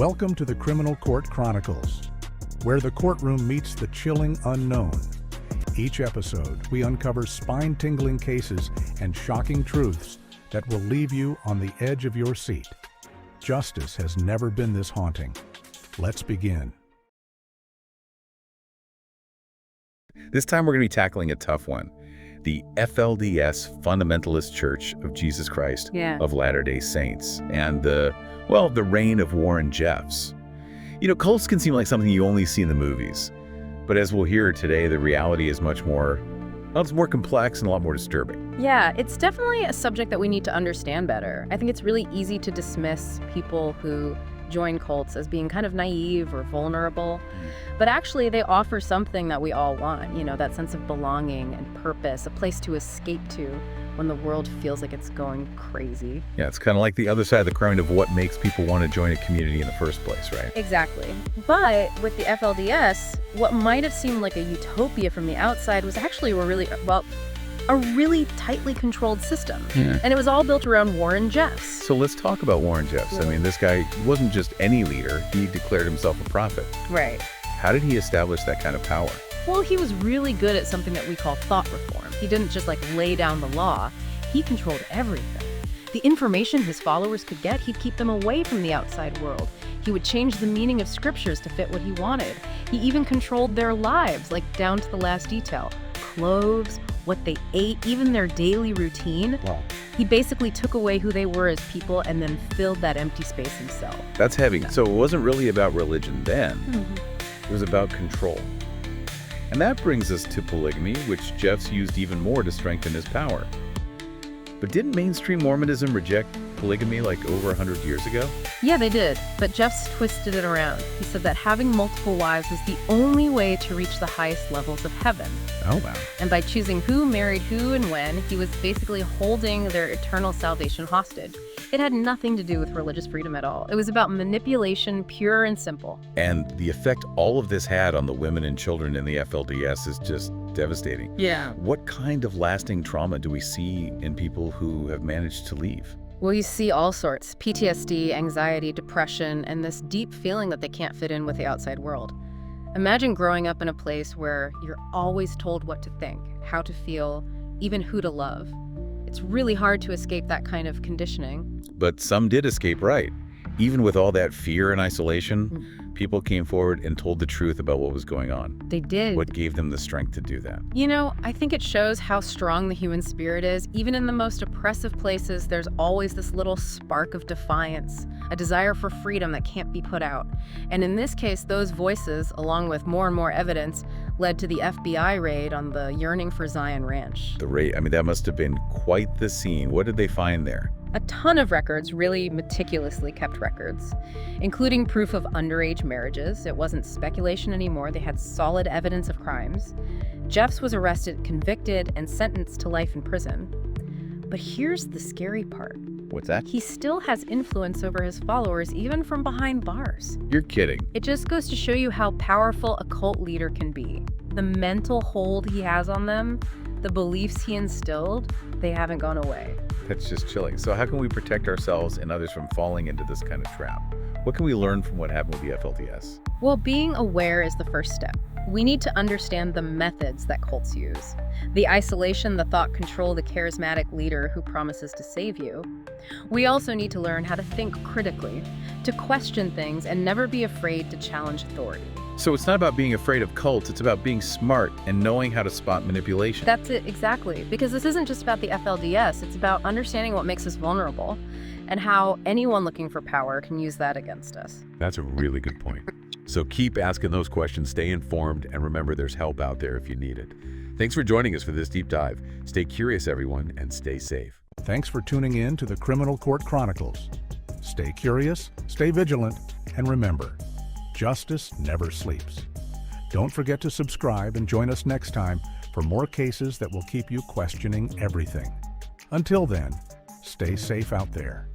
Welcome to the Criminal Court Chronicles, where the courtroom meets the chilling unknown. Each episode, we uncover spine-tingling cases and shocking truths that will leave you on the edge of your seat. Justice has never been this haunting. Let's begin. This time we're going to be tackling a tough one. The FLDS Fundamentalist Church of Jesus Christ of Latter-day Saints and the reign of Warren Jeffs. You know, cults can seem like something you only see in the movies, but as we'll hear today, the reality is much more, it's more complex and a lot more disturbing. Yeah, it's definitely a subject that we need to understand better. I think it's really easy to dismiss people who join cults as being kind of naive or vulnerable, but actually they offer something that we all want, you know, that sense of belonging and purpose, a place to escape to when the world feels like it's going crazy. Yeah, it's kind of like the other side of the coin of what makes people want to join a community in the first place, right? Exactly. But with the FLDS, what might have seemed like a utopia from the outside was actually a really tightly controlled system. And it was all built around Warren Jeffs. So let's talk about Warren Jeffs. I mean, this guy wasn't just any leader. He declared himself a prophet. Right. How did he establish that kind of power? Well, he was really good at something that we call thought reform. He didn't just lay down the law. He controlled everything. The information his followers could get, he'd keep them away from the outside world. He would change the meaning of scriptures to fit what he wanted. He even controlled their lives, down to the last detail. Clothes, what they ate, even their daily routine. Wow. He basically took away who they were as people and then filled that empty space himself. That's heavy. So it wasn't really about religion then. It was about control. And that brings us to polygamy, which Jeffs used even more to strengthen his power. But didn't mainstream Mormonism reject polygamy over 100 years ago? Yeah, they did, but Jeffs twisted it around. He said that having multiple wives was the only way to reach the highest levels of heaven. Oh, wow. And by choosing who married who and when, he was basically holding their eternal salvation hostage. It had nothing to do with religious freedom at all. It was about manipulation, pure and simple. And the effect all of this had on the women and children in the FLDS is just devastating. Yeah. What kind of lasting trauma do we see in people who have managed to leave? Well, you see all sorts: PTSD, anxiety, depression, and this deep feeling that they can't fit in with the outside world. Imagine growing up in a place where you're always told what to think, how to feel, even who to love. It's really hard to escape that kind of conditioning. But some did escape, right? Even with all that fear and isolation, people came forward and told the truth about what was going on. They did. What gave them the strength to do that? You know, I think it shows how strong the human spirit is. Even in the most oppressive places, there's always this little spark of defiance, a desire for freedom that can't be put out. And in this case, those voices, along with more and more evidence, led to the FBI raid on the Yearning for Zion Ranch. The raid, that must have been quite the scene. What did they find there? A ton of records, really meticulously kept records, including proof of underage marriages. It wasn't speculation anymore. They had solid evidence of crimes. Jeffs was arrested, convicted, and sentenced to life in prison. But here's the scary part. What's that? He still has influence over his followers, even from behind bars. You're kidding. It just goes to show you how powerful a cult leader can be. The mental hold he has on them, the beliefs he instilled, they haven't gone away. That's just chilling. So how can we protect ourselves and others from falling into this kind of trap? What can we learn from what happened with the FLDS? Well, being aware is the first step. We need to understand the methods that cults use. The isolation, the thought control, the charismatic leader who promises to save you. We also need to learn how to think critically, to question things, and never be afraid to challenge authority. So it's not about being afraid of cults, it's about being smart and knowing how to spot manipulation. That's it, exactly. Because this isn't just about the FLDS, it's about understanding what makes us vulnerable and how anyone looking for power can use that against us. That's a really good point. So keep asking those questions, stay informed, and remember there's help out there if you need it. Thanks for joining us for this deep dive. Stay curious, everyone, and stay safe. Thanks for tuning in to the Criminal Court Chronicles. Stay curious, stay vigilant, and remember, justice never sleeps. Don't forget to subscribe and join us next time for more cases that will keep you questioning everything. Until then, stay safe out there.